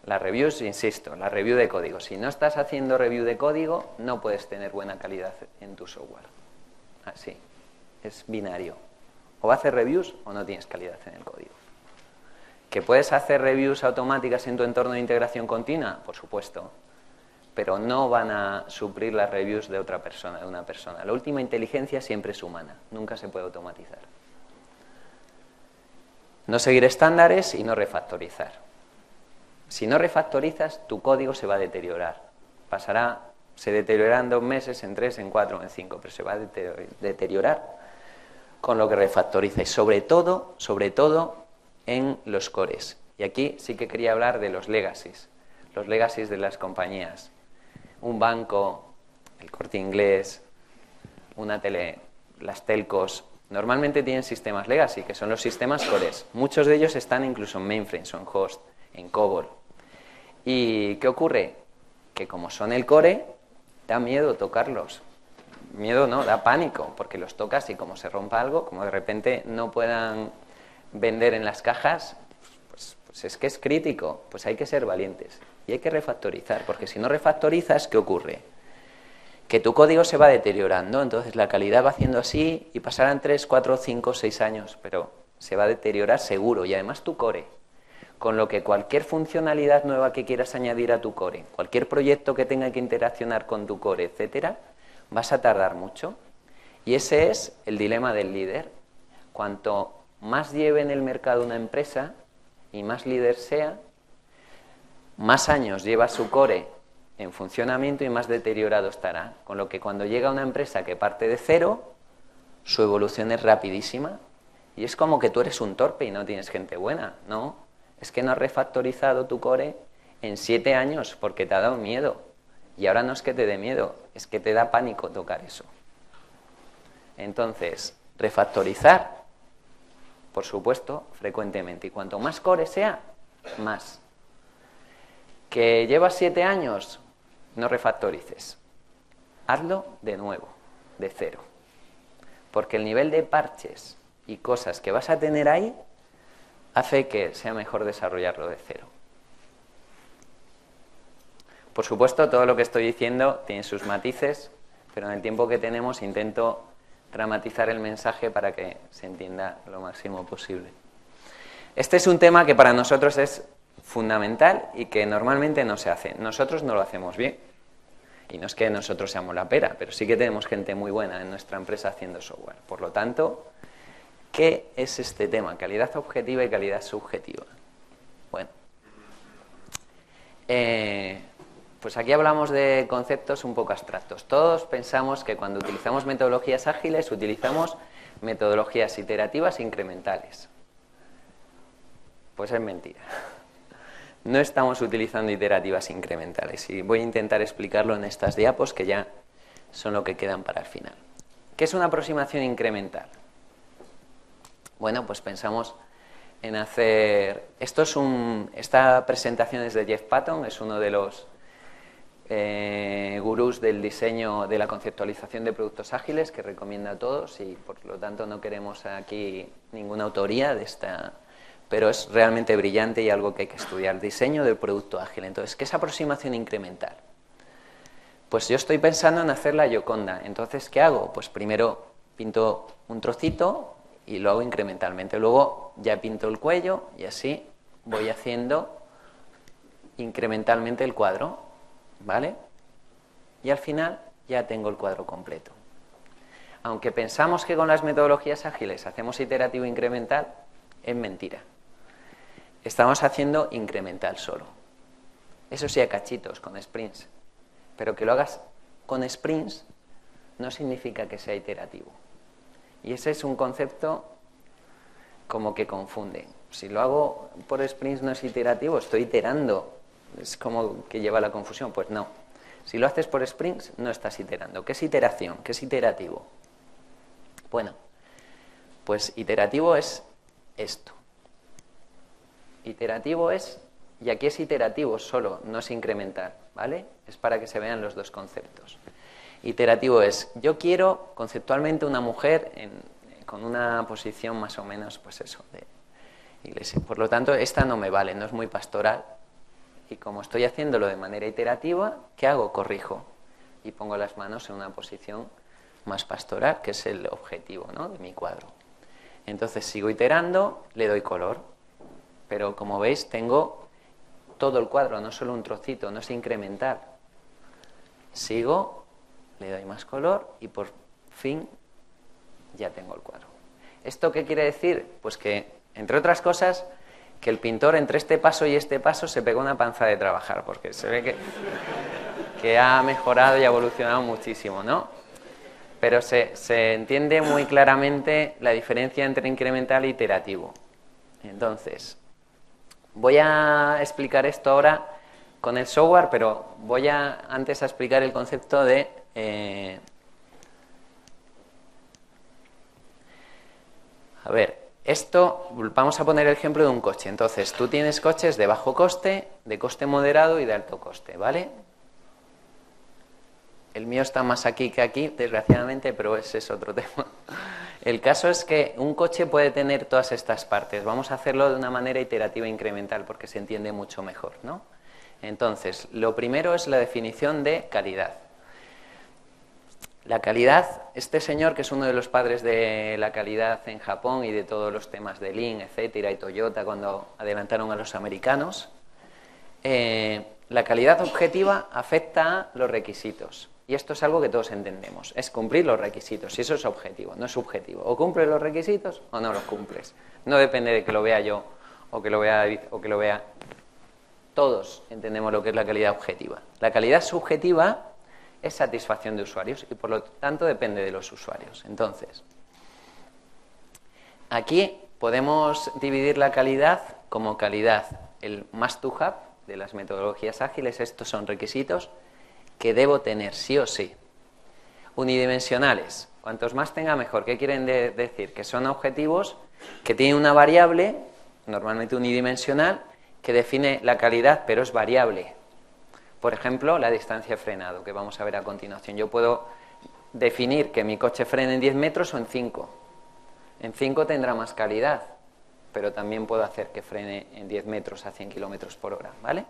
Las reviews, insisto, la review de código. Si no estás haciendo review de código, no puedes tener buena calidad en tu software. Así, es binario. O haces reviews o no tienes calidad en el código. ¿Que puedes hacer reviews automáticas en tu entorno de integración continua? Por supuesto. Pero no van a suplir las reviews de otra persona, de una persona. La última inteligencia siempre es humana, nunca se puede automatizar. No seguir estándares y no refactorizar. Si no refactorizas, tu código se va a deteriorar. Se deteriorará en 2 meses, en 3, en 4, en 5, pero se va a deteriorar con lo que refactoriza. Y sobre todo en los cores. Y aquí sí que quería hablar de los legacies de las compañías. Un banco, el Corte Inglés, las telcos, normalmente tienen sistemas legacy, que son los sistemas cores. Muchos de ellos están incluso en mainframes o en host, en COBOL. ¿Y qué ocurre? Que como son el core, da miedo tocarlos. Miedo no, da pánico, porque los tocas y como se rompa algo, como de repente no puedan vender en las cajas, pues es que es crítico, pues hay que ser valientes. Y hay que refactorizar, porque si no refactorizas, ¿qué ocurre? Que tu código se va deteriorando, entonces la calidad va haciendo así y pasarán 3, 4, 5, 6 años, pero se va a deteriorar seguro y además tu core. Con lo que cualquier funcionalidad nueva que quieras añadir a tu core, cualquier proyecto que tenga que interaccionar con tu core, etcétera, vas a tardar mucho. Y ese es el dilema del líder. Cuanto más lleve en el mercado una empresa y más líder sea, más años lleva su core en funcionamiento y más deteriorado estará. Con lo que cuando llega una empresa que parte de cero, su evolución es rapidísima. Y es como que tú eres un torpe y no tienes gente buena, ¿no? Es que no has refactorizado tu core en 7 años porque te ha dado miedo. Y ahora no es que te dé miedo, es que te da pánico tocar eso. Entonces, refactorizar, por supuesto, frecuentemente. Y cuanto más core sea, más. ¿Que llevas 7 años? No refactorices. Hazlo de nuevo, de cero. Porque el nivel de parches y cosas que vas a tener ahí hace que sea mejor desarrollarlo de cero. Por supuesto, todo lo que estoy diciendo tiene sus matices, pero en el tiempo que tenemos intento dramatizar el mensaje para que se entienda lo máximo posible. Este es un tema que para nosotros es fundamental y que normalmente no se hace. Nosotros no lo hacemos bien. Y no es que nosotros seamos la pera, pero sí que tenemos gente muy buena en nuestra empresa haciendo software. Por lo tanto, ¿qué es este tema? Calidad objetiva y calidad subjetiva. Bueno, pues aquí hablamos de conceptos un poco abstractos. Todos pensamos que cuando utilizamos metodologías ágiles, utilizamos metodologías iterativas e incrementales. Pues es mentira. No estamos utilizando iterativas incrementales y voy a intentar explicarlo en estas diapos que ya son lo que quedan para el final. ¿Qué es una aproximación incremental? Bueno, pues pensamos en hacer... Esta presentación es de Jeff Patton, es uno de los gurús del diseño, de la conceptualización de productos ágiles, que recomienda a todos y por lo tanto no queremos aquí ninguna autoría de esta... pero es realmente brillante y algo que hay que estudiar, diseño del producto ágil. Entonces, ¿qué es aproximación incremental? Pues yo estoy pensando en hacer la Gioconda. Entonces, ¿qué hago? Pues primero pinto un trocito y lo hago incrementalmente. Luego ya pinto el cuello y así voy haciendo incrementalmente el cuadro, ¿vale? Y al final ya tengo el cuadro completo. Aunque pensamos que con las metodologías ágiles hacemos iterativo incremental, es mentira. Estamos haciendo incremental solo. Eso sí, a cachitos, con sprints. Pero que lo hagas con sprints no significa que sea iterativo. Y ese es un concepto como que confunde. Si lo hago por sprints no es iterativo, estoy iterando. Es como que lleva a la confusión. Pues no. Si lo haces por sprints no estás iterando. ¿Qué es iteración? ¿Qué es iterativo? Bueno, Pues iterativo es esto. Iterativo es, y aquí es iterativo solo, no es incremental, ¿vale? Es para que se vean los dos conceptos. Iterativo es, yo quiero conceptualmente una mujer con una posición más o menos, pues eso, de iglesia. Por lo tanto, esta no me vale, no es muy pastoral. Y como estoy haciéndolo de manera iterativa, ¿qué hago? Corrijo y pongo las manos en una posición más pastoral, que es el objetivo, ¿no?, de mi cuadro. Entonces sigo iterando, le doy color, pero como veis tengo todo el cuadro, no solo un trocito, no es incremental. Sigo, le doy más color y por fin ya tengo el cuadro. ¿Esto qué quiere decir? Pues que, entre otras cosas, que el pintor entre este paso y este paso se pegó una panza de trabajar, porque se ve que ha mejorado y ha evolucionado muchísimo, ¿no? Pero se entiende muy claramente la diferencia entre incremental e iterativo. Entonces, voy a explicar esto ahora con el software, pero voy antes a explicar el concepto de... A ver, esto, vamos a poner el ejemplo de un coche. Entonces, tú tienes coches de bajo coste, de coste moderado y de alto coste, ¿vale? El mío está más aquí que aquí, desgraciadamente, pero ese es otro tema. El caso es que un coche puede tener todas estas partes. Vamos a hacerlo de una manera iterativa e incremental porque se entiende mucho mejor, ¿no? Entonces, lo primero es la definición de calidad. La calidad, este señor, que es uno de los padres de la calidad en Japón y de todos los temas de Lean, etcétera, y Toyota cuando adelantaron a los americanos, la calidad objetiva afecta a los requisitos. Y esto es algo que todos entendemos, es cumplir los requisitos, y eso es objetivo, no es subjetivo. O cumples los requisitos o no los cumples. No depende de que lo vea yo o que lo vea David o que lo vea... Todos entendemos lo que es la calidad objetiva. La calidad subjetiva es satisfacción de usuarios y por lo tanto depende de los usuarios. Entonces, aquí podemos dividir la calidad como calidad, el must to have de las metodologías ágiles. Estos son requisitos que debo tener sí o sí. Unidimensionales, cuantos más tenga mejor. ¿Qué quieren decir? Que son objetivos que tienen una variable, normalmente unidimensional, que define la calidad, pero es variable. Por ejemplo, la distancia de frenado, que vamos a ver a continuación. Yo puedo definir que mi coche frene en 10 metros o en 5. En 5 tendrá más calidad, pero también puedo hacer que frene en 10 metros a 100 kilómetros por hora, ¿vale?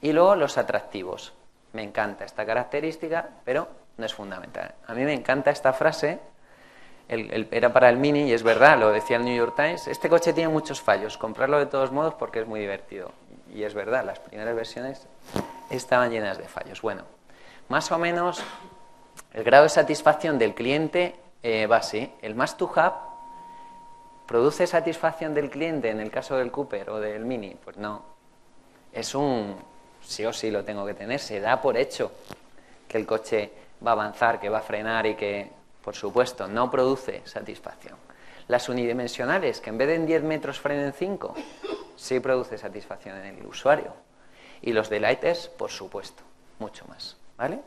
Y luego los atractivos. Me encanta esta característica, pero no es fundamental. A mí me encanta esta frase, era para el Mini, y es verdad, lo decía el New York Times, este coche tiene muchos fallos, comprarlo de todos modos porque es muy divertido. Y es verdad, las primeras versiones estaban llenas de fallos. Bueno, más o menos el grado de satisfacción del cliente va así. El must to have produce satisfacción del cliente en el caso del Cooper o del Mini. Pues no, es un sí o sí lo tengo que tener. Se da por hecho que el coche va a avanzar, que va a frenar y que, por supuesto, no produce satisfacción. Las unidimensionales, que en vez de en 10 metros frenen 5, sí produce satisfacción en el usuario. Y los delighters, por supuesto, mucho más, ¿vale?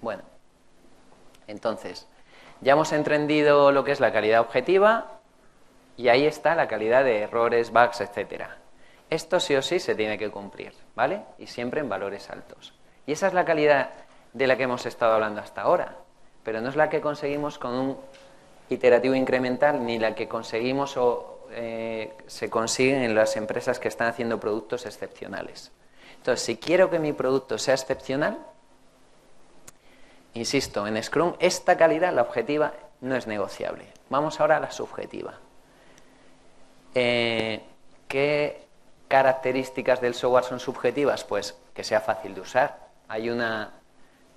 Bueno, entonces, ya hemos entendido lo que es la calidad objetiva y ahí está la calidad de errores, bugs, etcétera. Esto sí o sí se tiene que cumplir, ¿vale? Y siempre en valores altos. Y esa es la calidad de la que hemos estado hablando hasta ahora, pero no es la que conseguimos con un iterativo incremental ni la que conseguimos se consiguen en las empresas que están haciendo productos excepcionales. Entonces, si quiero que mi producto sea excepcional, insisto, en Scrum esta calidad, la objetiva, no es negociable. Vamos ahora a la subjetiva. ¿Qué características del software son subjetivas? Pues que sea fácil de usar. Hay una,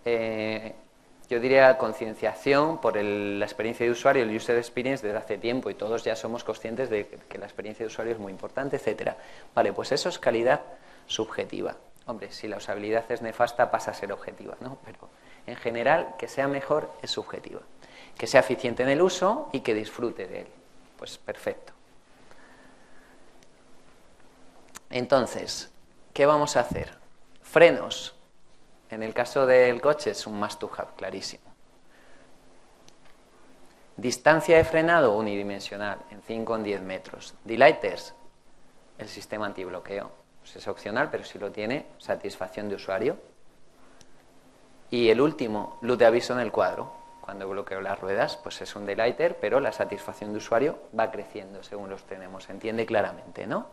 yo diría, concienciación por la experiencia de usuario, el user experience, desde hace tiempo, y todos ya somos conscientes de que la experiencia de usuario es muy importante, etcétera. Vale, pues eso es calidad subjetiva. Hombre, si la usabilidad es nefasta pasa a ser objetiva, ¿no? Pero en general, que sea mejor es subjetiva. Que sea eficiente en el uso y que disfrute de él. Pues perfecto. Entonces, ¿qué vamos a hacer? Frenos. En el caso del coche es un must to have, clarísimo. Distancia de frenado unidimensional en 5 o en 10 metros. Delighters, el sistema antibloqueo. Pues es opcional, pero si lo tiene, satisfacción de usuario. Y el último, luz de aviso en el cuadro. Cuando bloqueo las ruedas, pues es un delighter, pero la satisfacción de usuario va creciendo según los tenemos. Se entiende claramente, ¿no?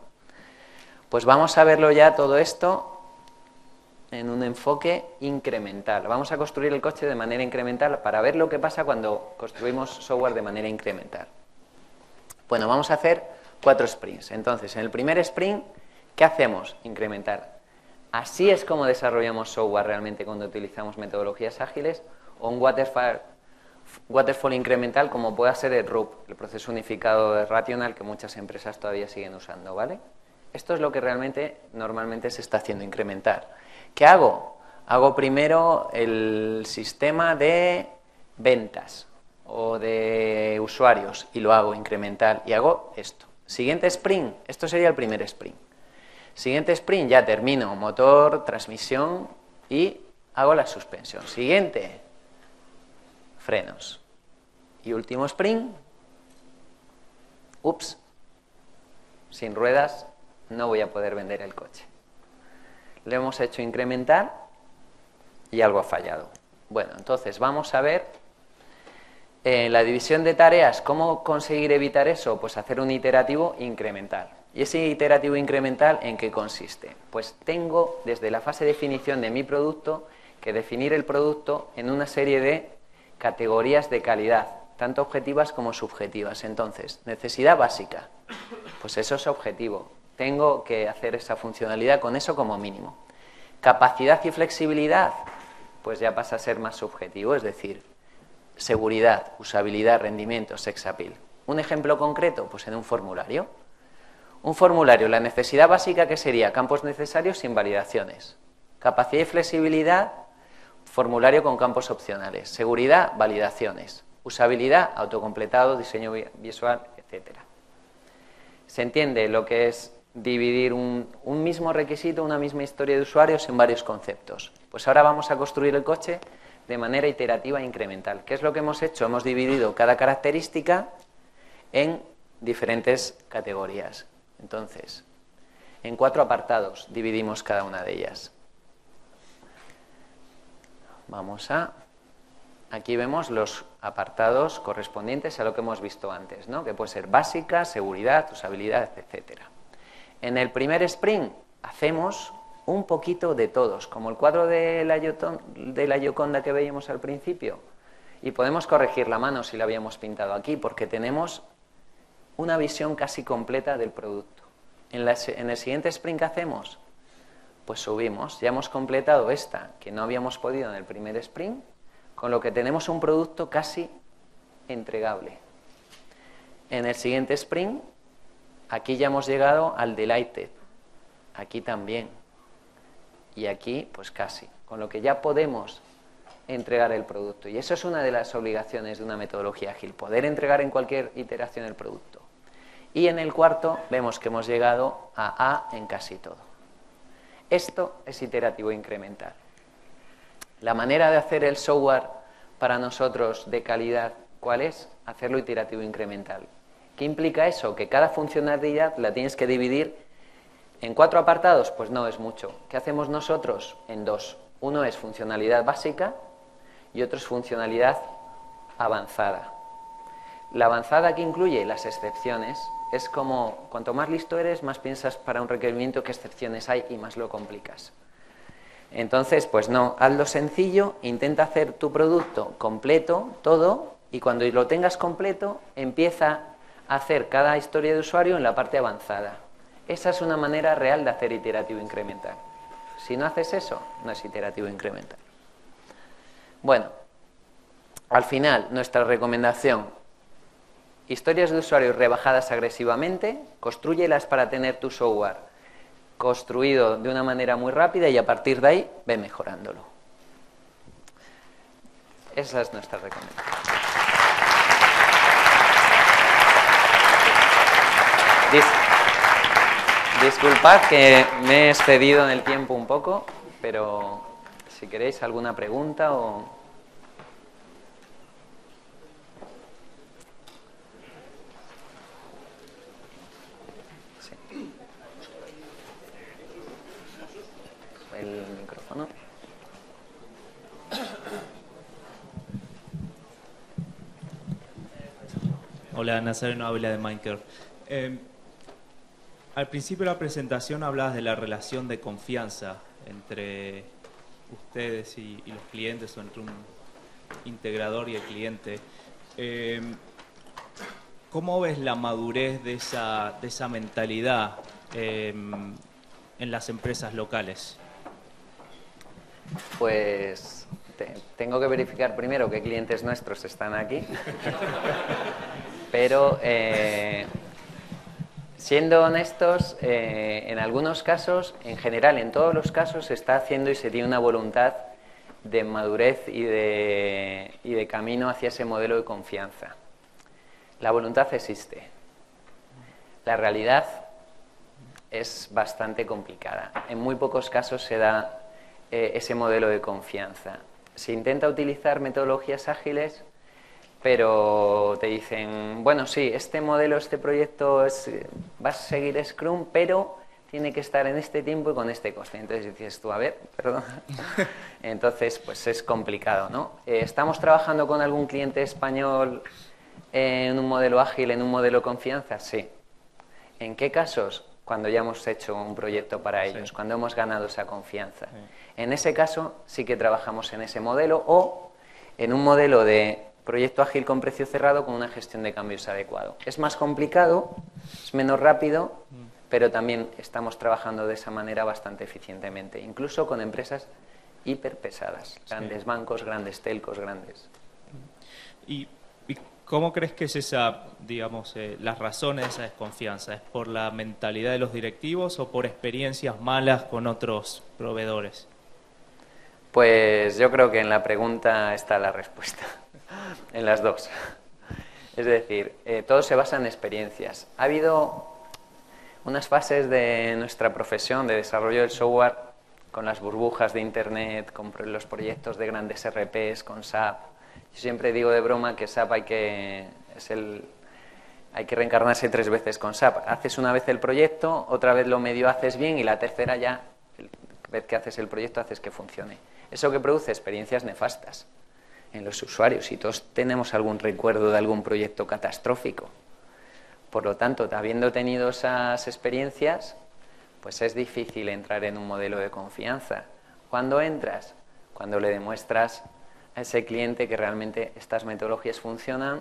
Pues vamos a verlo ya todo esto en un enfoque incremental. Vamos a construir el coche de manera incremental para ver lo que pasa cuando construimos software de manera incremental. Bueno, vamos a hacer 4 sprints. Entonces, en el primer sprint, ¿qué hacemos? Incrementar. Así es como desarrollamos software realmente cuando utilizamos metodologías ágiles o un waterfall incremental como pueda ser el RUP, el proceso unificado de Rational que muchas empresas todavía siguen usando, ¿vale? Esto es lo que realmente normalmente se está haciendo, incrementar. ¿Qué hago? Hago primero el sistema de ventas o de usuarios y lo hago incremental y hago esto. Siguiente sprint, esto sería el primer sprint. Siguiente sprint, ya termino motor, transmisión y hago la suspensión. Siguiente, frenos. Y último sprint, ups, sin ruedas no voy a poder vender el coche. Lo hemos hecho incrementar y algo ha fallado. Bueno, entonces vamos a ver en la división de tareas, ¿cómo conseguir evitar eso? Pues hacer un iterativo incremental. ¿Y ese iterativo incremental en qué consiste? Pues tengo desde la fase de definición de mi producto que definir el producto en una serie de categorías de calidad, tanto objetivas como subjetivas. Entonces, necesidad básica, pues eso es objetivo. Tengo que hacer esa funcionalidad con eso como mínimo. Capacidad y flexibilidad, pues ya pasa a ser más subjetivo, es decir, seguridad, usabilidad, rendimiento, sex appeal. Un ejemplo concreto, pues en un formulario. Un formulario, la necesidad básica que sería campos necesarios sin validaciones. Capacidad y flexibilidad, formulario con campos opcionales. Seguridad, validaciones. Usabilidad, autocompletado, diseño visual, etc. Se entiende lo que es dividir un mismo requisito, una misma historia de usuarios en varios conceptos. Pues ahora vamos a construir el coche de manera iterativa e incremental. ¿Qué es lo que hemos hecho? Hemos dividido cada característica en diferentes categorías. Entonces, en 4 apartados dividimos cada una de ellas. Aquí vemos los apartados correspondientes a lo que hemos visto antes, ¿no? Que puede ser básica, seguridad, usabilidad, etcétera. En el primer sprint hacemos un poquito de todos, como el cuadro de la Gioconda que veíamos al principio. Y podemos corregir la mano si la habíamos pintado aquí, porque tenemos una visión casi completa del producto. En el siguiente sprint que hacemos, pues subimos. Ya hemos completado esta, que no habíamos podido en el primer sprint, con lo que tenemos un producto casi entregable. En el siguiente sprint, aquí ya hemos llegado al delighted. Aquí también. Y aquí, pues casi. Con lo que ya podemos entregar el producto. Y eso es una de las obligaciones de una metodología ágil, poder entregar en cualquier iteración el producto. Y en el cuarto vemos que hemos llegado a A en casi todo. Esto es iterativo incremental. La manera de hacer el software para nosotros de calidad, ¿cuál es? Hacerlo iterativo incremental. ¿Qué implica eso? Que cada funcionalidad la tienes que dividir en 4 apartados. Pues no es mucho. ¿Qué hacemos nosotros? En 2. Uno es funcionalidad básica y otro es funcionalidad avanzada. La avanzada, que incluye las excepciones, es como cuanto más listo eres, más piensas para un requerimiento qué excepciones hay y más lo complicas. Entonces, pues no, hazlo sencillo, intenta hacer tu producto completo, todo, y cuando lo tengas completo, empieza a hacer cada historia de usuario en la parte avanzada. Esa es una manera real de hacer iterativo incremental. Si no haces eso, no es iterativo incremental. Bueno, al final, nuestra recomendación: historias de usuarios rebajadas agresivamente, constrúyelas para tener tu software construido de una manera muy rápida y a partir de ahí ve mejorándolo. Esa es nuestra recomendación. Disculpad que me he excedido en el tiempo un poco, pero si queréis alguna pregunta o... Hola, Nazareno Ávila de Minecraft. Al principio de la presentación hablabas de la relación de confianza entre ustedes y los clientes, o entre un integrador y el cliente. ¿Cómo ves la madurez de esa mentalidad en las empresas locales? Pues tengo que verificar primero qué clientes nuestros están aquí. Pero siendo honestos, en algunos casos, en general, en todos los casos, se está haciendo y se tiene una voluntad de madurez y de camino hacia ese modelo de confianza. La voluntad existe. La realidad es bastante complicada. En muy pocos casos se da ese modelo de confianza. Se intenta utilizar metodologías ágiles, pero te dicen, bueno, sí, este modelo, este proyecto va a seguir Scrum, pero tiene que estar en este tiempo y con este coste. Entonces dices tú, a ver, perdón. Entonces, pues es complicado, ¿no? ¿Estamos trabajando con algún cliente español en un modelo ágil, en un modelo de confianza? Sí. ¿En qué casos? Cuando ya hemos hecho un proyecto para ellos, sí, cuando hemos ganado esa confianza. Sí. En ese caso sí que trabajamos en ese modelo o en un modelo de proyecto ágil con precio cerrado con una gestión de cambios adecuado. Es más complicado, es menos rápido, pero también estamos trabajando de esa manera bastante eficientemente, incluso con empresas hiperpesadas, grandes sí, bancos, grandes telcos, grandes. ¿Y cómo crees que es esa, digamos, las razones de esa desconfianza? ¿Es por la mentalidad de los directivos o por experiencias malas con otros proveedores? Pues yo creo que en la pregunta está la respuesta, en las dos. Es decir, todo se basa en experiencias. Ha habido unas fases de nuestra profesión de desarrollo del software con las burbujas de Internet, con los proyectos de grandes RPs, con SAP. Yo siempre digo de broma que SAP hay que reencarnarse 3 veces con SAP. Haces una vez el proyecto, otra vez lo medio haces bien y la tercera ya, vez que haces el proyecto, haces que funcione. Eso que produce experiencias nefastas en los usuarios y todos tenemos algún recuerdo de algún proyecto catastrófico. Por lo tanto, habiendo tenido esas experiencias, pues es difícil entrar en un modelo de confianza. ¿Cuándo entras? Cuando le demuestras a ese cliente que realmente estas metodologías funcionan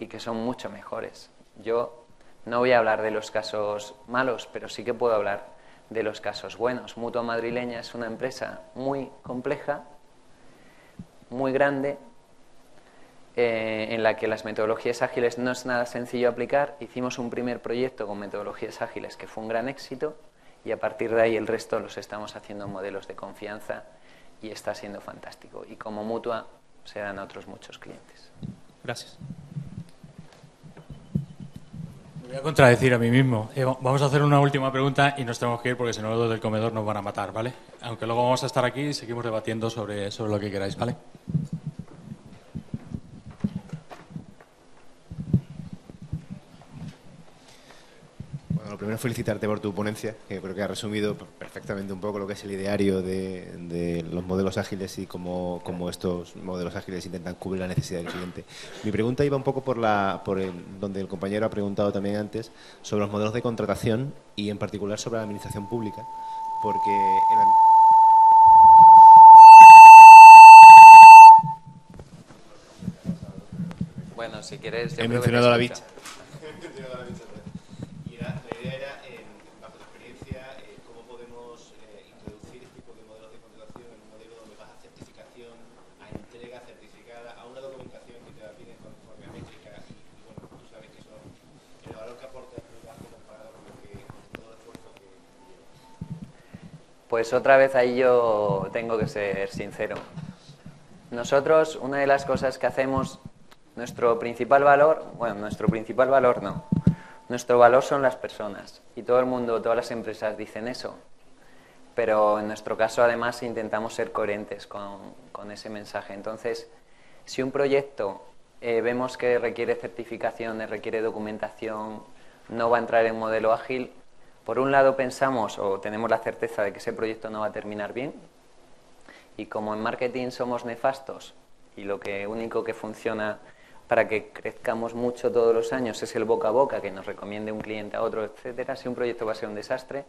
y que son mucho mejores. Yo no voy a hablar de los casos malos, pero sí que puedo hablar de los casos buenos. Mutua Madrileña es una empresa muy compleja, muy grande, en la que las metodologías ágiles no es nada sencillo aplicar. Hicimos un primer proyecto con metodologías ágiles que fue un gran éxito y a partir de ahí el resto los estamos haciendo en modelos de confianza y está siendo fantástico. Y como Mutua se dan a otros muchos clientes. Gracias. Me voy a contradecir a mí mismo. Vamos a hacer una última pregunta y nos tenemos que ir porque si no los del comedor nos van a matar, ¿vale? Aunque luego vamos a estar aquí y seguimos debatiendo sobre lo que queráis, ¿vale? Bueno, lo primero es felicitarte por tu ponencia, que creo que ha resumido perfectamente un poco lo que es el ideario de los modelos ágiles y cómo estos modelos ágiles intentan cubrir la necesidad del cliente. Mi pregunta iba un poco donde el compañero ha preguntado también antes, sobre los modelos de contratación y en particular sobre la administración pública, porque Bueno, si quieres... He mencionado a la bicha. Pues otra vez ahí yo tengo que ser sincero. Nosotros, una de las cosas que hacemos, nuestro principal valor son las personas. Y todo el mundo, todas las empresas dicen eso. Pero en nuestro caso, además, intentamos ser coherentes con ese mensaje. Entonces, si un proyecto vemos que requiere certificaciones, requiere documentación, no va a entrar en modelo ágil, por un lado pensamos o tenemos la certeza de que ese proyecto no va a terminar bien y como en marketing somos nefastos y lo único que funciona para que crezcamos mucho todos los años es el boca a boca, que nos recomiende un cliente a otro, etcétera. Si un proyecto va a ser un desastre,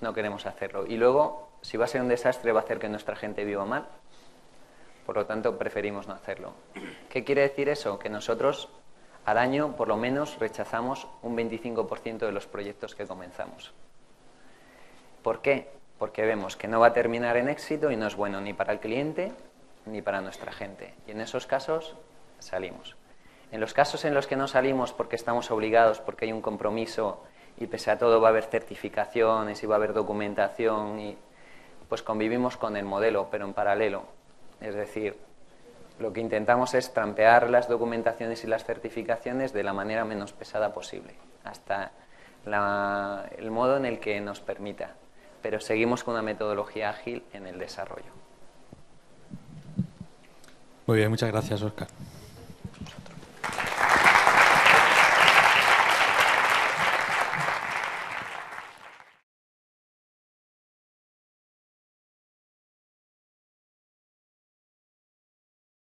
no queremos hacerlo. Y luego, si va a ser un desastre, va a hacer que nuestra gente viva mal. Por lo tanto, preferimos no hacerlo. ¿Qué quiere decir eso? Que nosotros al año, por lo menos, rechazamos un 25% de los proyectos que comenzamos. ¿Por qué? Porque vemos que no va a terminar en éxito y no es bueno ni para el cliente ni para nuestra gente. Y en esos casos salimos. En los casos en los que no salimos porque estamos obligados, porque hay un compromiso y pese a todo va a haber certificaciones y va a haber documentación, y pues convivimos con el modelo, pero en paralelo. Es decir, lo que intentamos es trampear las documentaciones y las certificaciones de la manera menos pesada posible, hasta el modo en el que nos permita. Pero seguimos con una metodología ágil en el desarrollo. Muy bien, muchas gracias, Óscar.